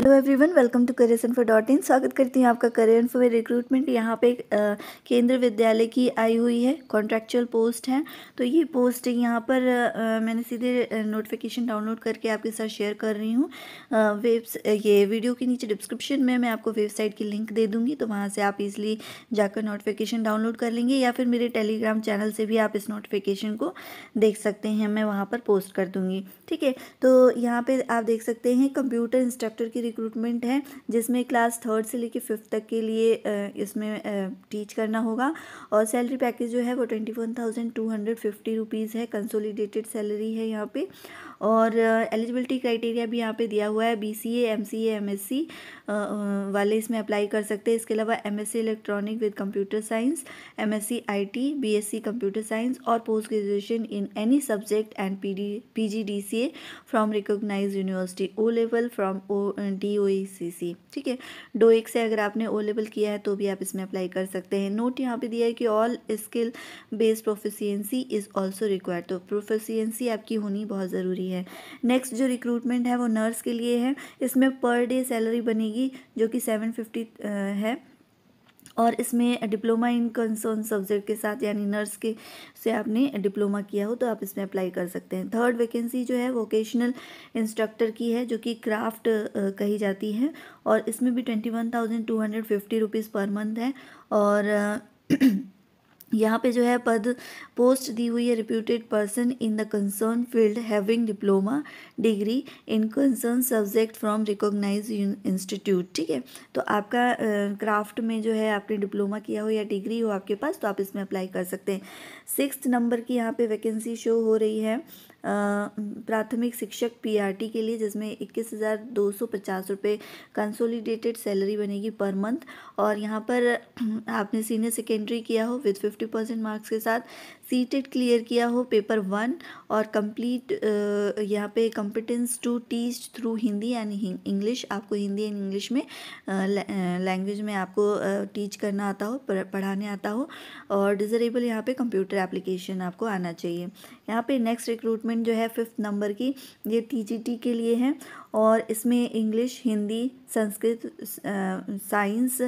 Hello everyone, welcome to career info dot in. स्वागत करती हूँ आपका करियर इन्फो में। रिक्रूटमेंट यहाँ पे केंद्रीय विद्यालय की आई हुई है, कॉन्ट्रैक्चुअल पोस्ट है। तो ये पोस्ट यहाँ पर मैंने सीधे नोटिफिकेशन डाउनलोड करके आपके साथ शेयर कर रही हूँ। ये वीडियो के नीचे डिस्क्रिप्शन में मैं आपको वेबसाइट की लिंक दे दूँगी, तो वहाँ से आप इजीली जाकर नोटिफिकेशन डाउनलोड कर लेंगे, या फिर मेरे टेलीग्राम चैनल से भी आप इस नोटिफिकेशन को देख सकते हैं। मैं वहाँ पर पोस्ट कर दूँगी, ठीक है। तो यहाँ पे आप देख सकते हैं कंप्यूटर इंस्ट्रक्टर की रिक्रूटमेंट है, जिसमें क्लास 3rd से लेकर 5th तक के लिए इसमें टीच करना होगा। और सैलरी पैकेज जो है वो 21,250 रुपीज़ है। कंसोलिडेटेड सैलरी है यहाँ पे। और एलिजिबिलिटी क्राइटेरिया भी यहाँ पे दिया हुआ है। BCA, MCA, MSc वाले इसमें अप्लाई कर सकते हैं। इसके अलावा MSc electronic with computer science, MSc IT, BSc computer science और post graduation in any subject and PGDCA from recognised university, O level from DOECC, ठीक है। DOEC से अगर आपने O लेवल किया है तो भी आप इसमें अप्लाई कर सकते हैं। नोट यहाँ पे दिया है कि all skill based proficiency is also required, तो प्रोफिशिएंसी आपकी होनी बहुत ज़रूरी है। नेक्स्ट जो रिक्रूटमेंट है वो नर्स के लिए है। इसमें पर डे सैलरी बनेगी जो कि 750 है। और इसमें डिप्लोमा इन कंसर्न सब्जेक्ट के साथ, यानी नर्स के से आपने डिप्लोमा किया हो तो आप इसमें अप्लाई कर सकते हैं। 3rd वैकेंसी जो है वोकेशनल इंस्ट्रक्टर की है, जो कि क्राफ्ट कही जाती है। और इसमें भी 21,250 रुपीज़ पर मंथ है। और यहाँ पे जो है पोस्ट दी हुई है, reputed person in the concern field having diploma degree in concern subject from recognise institute, ठीक है। तो आपका क्राफ्ट में जो है आपने डिप्लोमा किया हो या डिग्री हो आपके पास, तो आप इसमें अप्लाई कर सकते हैं। 6th नंबर की यहाँ पे वैकेंसी शो हो रही है प्राथमिक शिक्षक PRT के लिए, जिसमें 21,250 रुपये कंसोलिडेटेड सैलरी बनेगी पर मंथ। और यहाँ पर आपने सीनियर सेकेंडरी किया हो विद 50% मार्क्स के साथ, सीटेट क्लियर किया हो पेपर 1 और कंप्लीट यहाँ पे competence to teach through Hindi यानी इंग्लिश, आपको हिंदी एंड इंग्लिश में लैंग्वेज में आपको टीच करना आता हो, पढ़ाने आता हो। और डिजरेबल यहाँ पे कंप्यूटर एप्लीकेशन आपको आना चाहिए। यहाँ पे नेक्स्ट रिक्रूटमेंट जो है 5th नंबर की, ये TGT के लिए है। और इसमें English, Hindi, Sanskrit, science,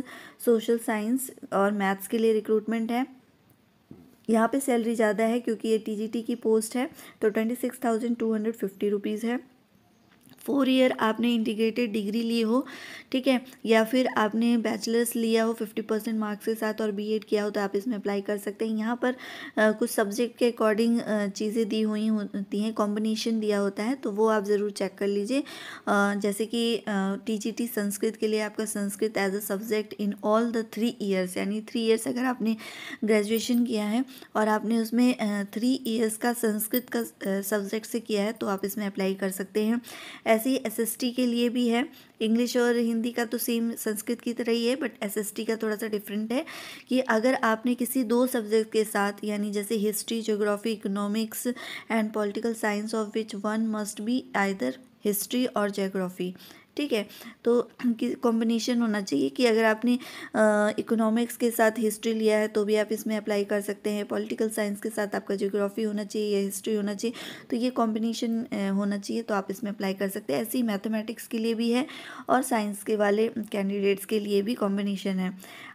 social science और मैथ्स के लिए रिक्रूटमेंट है। यहाँ पे सैलरी ज़्यादा है क्योंकि ये TGT की पोस्ट है, तो 26,250 रुपीज़ है। 4 ईयर आपने इंटीग्रेटेड डिग्री ली हो, ठीक है, या फिर आपने बैचलर्स लिया हो 50% मार्क्स के साथ और BEd किया हो, तो आप इसमें अप्लाई कर सकते हैं। यहाँ पर कुछ सब्जेक्ट के अकॉर्डिंग चीज़ें दी हुई होती हैं, कॉम्बिनेशन दिया होता है, तो वो आप ज़रूर चेक कर लीजिए। जैसे कि TGT संस्कृत के लिए आपका Sanskrit as a subject in all the 3 years, यानी 3 ईयर्स अगर आपने ग्रेजुएशन किया है और आपने उसमें 3 ईयर्स का संस्कृत का सब्जेक्ट से किया है, तो आप इसमें अप्लाई कर सकते हैं। ऐसे ही SST के लिए भी है। इंग्लिश और हिंदी का तो सेम संस्कृत की तरह ही है, बट SST का थोड़ा सा डिफरेंट है कि अगर आपने किसी 2 सब्जेक्ट के साथ, यानी जैसे history, geography, economics and political science of which one must be either history और ज्योग्राफी, ठीक है, तो कॉम्बिनेशन होना चाहिए कि अगर आपने इकोनॉमिक्स के साथ हिस्ट्री लिया है तो भी आप इसमें अप्लाई कर सकते हैं। पॉलिटिकल साइंस के साथ आपका ज्योग्राफी होना चाहिए या हिस्ट्री होना चाहिए, तो ये कॉम्बिनेशन होना चाहिए, तो आप इसमें अप्लाई कर सकते हैं। ऐसे ही मैथमेटिक्स के लिए भी है और साइंस के वाले कैंडिडेट्स के लिए भी कॉम्बिनेशन है।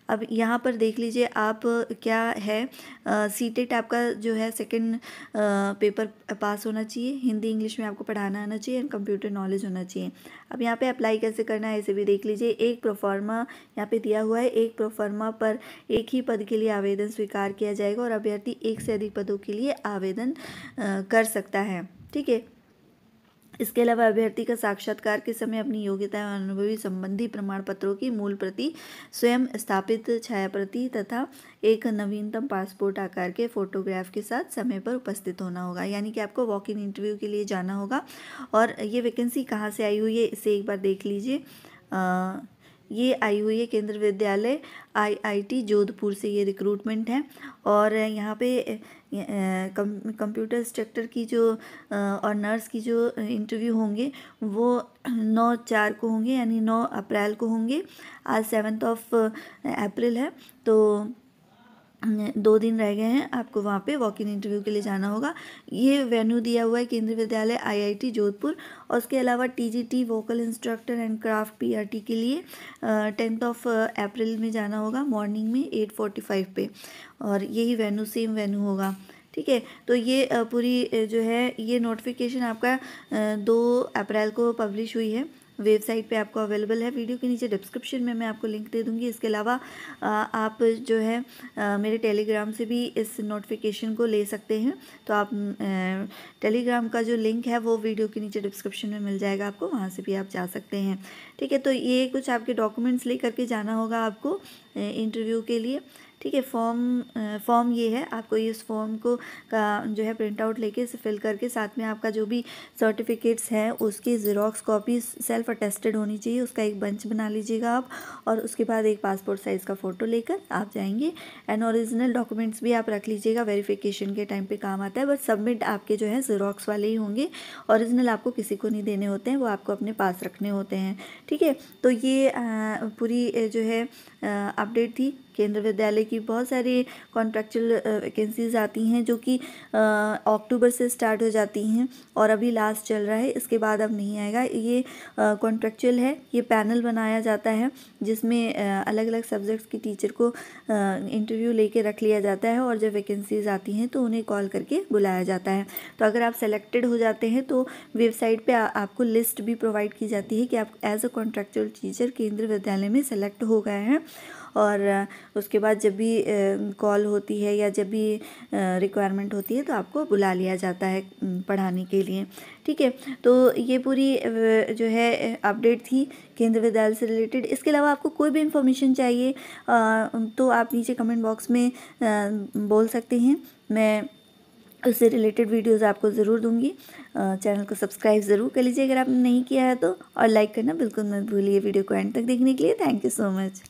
अब यहाँ पर देख लीजिए आप क्या है, सीटेट आपका जो है 2nd पेपर पास होना चाहिए, हिंदी इंग्लिश में आपको पढ़ाना आना चाहिए एंड कंप्यूटर नॉलेज होना चाहिए। अब यहाँ पे अप्लाई कैसे करना है इसे भी देख लीजिए। एक प्रोफार्मा यहाँ पे दिया हुआ है, एक प्रोफार्मा पर एक ही पद के लिए आवेदन स्वीकार किया जाएगा और अभ्यर्थी 1 से अधिक पदों के लिए आवेदन कर सकता है, ठीक है। इसके अलावा अभ्यर्थी का साक्षात्कार के समय अपनी योग्यता एवं अनुभवी संबंधी प्रमाण पत्रों की मूल प्रति, स्वयं स्थापित छाया प्रति तथा एक नवीनतम पासपोर्ट आकार के फोटोग्राफ के साथ समय पर उपस्थित होना होगा। यानी कि आपको वॉक इन इंटरव्यू के लिए जाना होगा। और ये वैकेंसी कहाँ से आई हुई है इसे एक बार देख लीजिए। ये आई हुई है केंद्रीय विद्यालय IIT जोधपुर से ये रिक्रूटमेंट है। और यहाँ पे कंप्यूटर इंस्ट्रक्टर की जो और नर्स की जो इंटरव्यू होंगे वो 9/4 को होंगे, यानी 9 अप्रैल को होंगे। आज 7 अप्रैल है, तो 2 दिन रह गए हैं, आपको वहाँ पे वॉक इन इंटरव्यू के लिए जाना होगा। ये वेन्यू दिया हुआ है केंद्रीय विद्यालय IIT जोधपुर। और उसके अलावा TGT vocal instructor and craft PRT के लिए 10 अप्रैल में जाना होगा, मॉर्निंग में 8:45 पे, और यही वेन्यू सेम वेन्यू होगा। ठीक है, तो ये पूरी जो है ये नोटिफिकेशन आपका 2 अप्रैल को पब्लिश हुई है, वेबसाइट पे आपको अवेलेबल है। वीडियो के नीचे डिस्क्रिप्शन में मैं आपको लिंक दे दूँगी। इसके अलावा आप जो है मेरे टेलीग्राम से भी इस नोटिफिकेशन को ले सकते हैं। तो आप टेलीग्राम का जो लिंक है वो वीडियो के नीचे डिस्क्रिप्शन में मिल जाएगा आपको, वहाँ से भी आप जा सकते हैं। ठीक है, तो ये कुछ आपके डॉक्यूमेंट्स ले करके जाना होगा आपको इंटरव्यू के लिए। ठीक है, फॉर्म ये है, आपको इस फॉर्म को का जो है प्रिंट आउट लेके इसे फिल करके साथ में आपका जो भी सर्टिफिकेट्स हैं उसकी ज़ेरॉक्स कॉपी सेल्फ अटेस्टेड होनी चाहिए, उसका एक बंच बना लीजिएगा आप। और उसके बाद एक पासपोर्ट साइज़ का फ़ोटो लेकर आप जाएंगे। एंड ओरिजिनल डॉक्यूमेंट्स भी आप रख लीजिएगा, वेरिफिकेशन के टाइम पे काम आता है। बट सबमिट आपके जो है ज़ेरॉक्स वाले ही होंगे, ओरिजिनल आपको किसी को नहीं देने होते हैं, वो आपको अपने पास रखने होते हैं। ठीक है, तो ये पूरी जो है अपडेट थी। केंद्र विद्यालय की बहुत सारी कॉन्ट्रैक्चुअल वैकेंसीज आती हैं जो कि अक्टूबर से स्टार्ट हो जाती हैं और अभी लास्ट चल रहा है, इसके बाद अब नहीं आएगा। ये कॉन्ट्रैक्चुअल है, ये पैनल बनाया जाता है जिसमें अलग अलग सब्जेक्ट्स की टीचर को इंटरव्यू लेके रख लिया जाता है, और जब वैकेंसीज आती हैं तो उन्हें कॉल करके बुलाया जाता है। तो अगर आप सेलेक्टेड हो जाते हैं तो वेबसाइट पे आपको लिस्ट भी प्रोवाइड की जाती है कि आप एज अ कॉन्ट्रैक्चुअल टीचर केंद्र विद्यालय में सेलेक्ट हो गए हैं। और उसके बाद जब भी कॉल होती है या जब भी रिक्वायरमेंट होती है तो आपको बुला लिया जाता है पढ़ाने के लिए। ठीक है, तो ये पूरी जो है अपडेट थी केंद्र विद्यालय से रिलेटेड। इसके अलावा आपको कोई भी इन्फॉर्मेशन चाहिए तो आप नीचे कमेंट बॉक्स में बोल सकते हैं, मैं उससे रिलेटेड वीडियोज़ आपको ज़रूर दूंगी। चैनल को सब्सक्राइब ज़रूर कर लीजिए अगर आपने नहीं किया है तो, और लाइक करना बिल्कुल मत भूलिए। वीडियो को एंड तक देखने के लिए थैंक यू सो मच।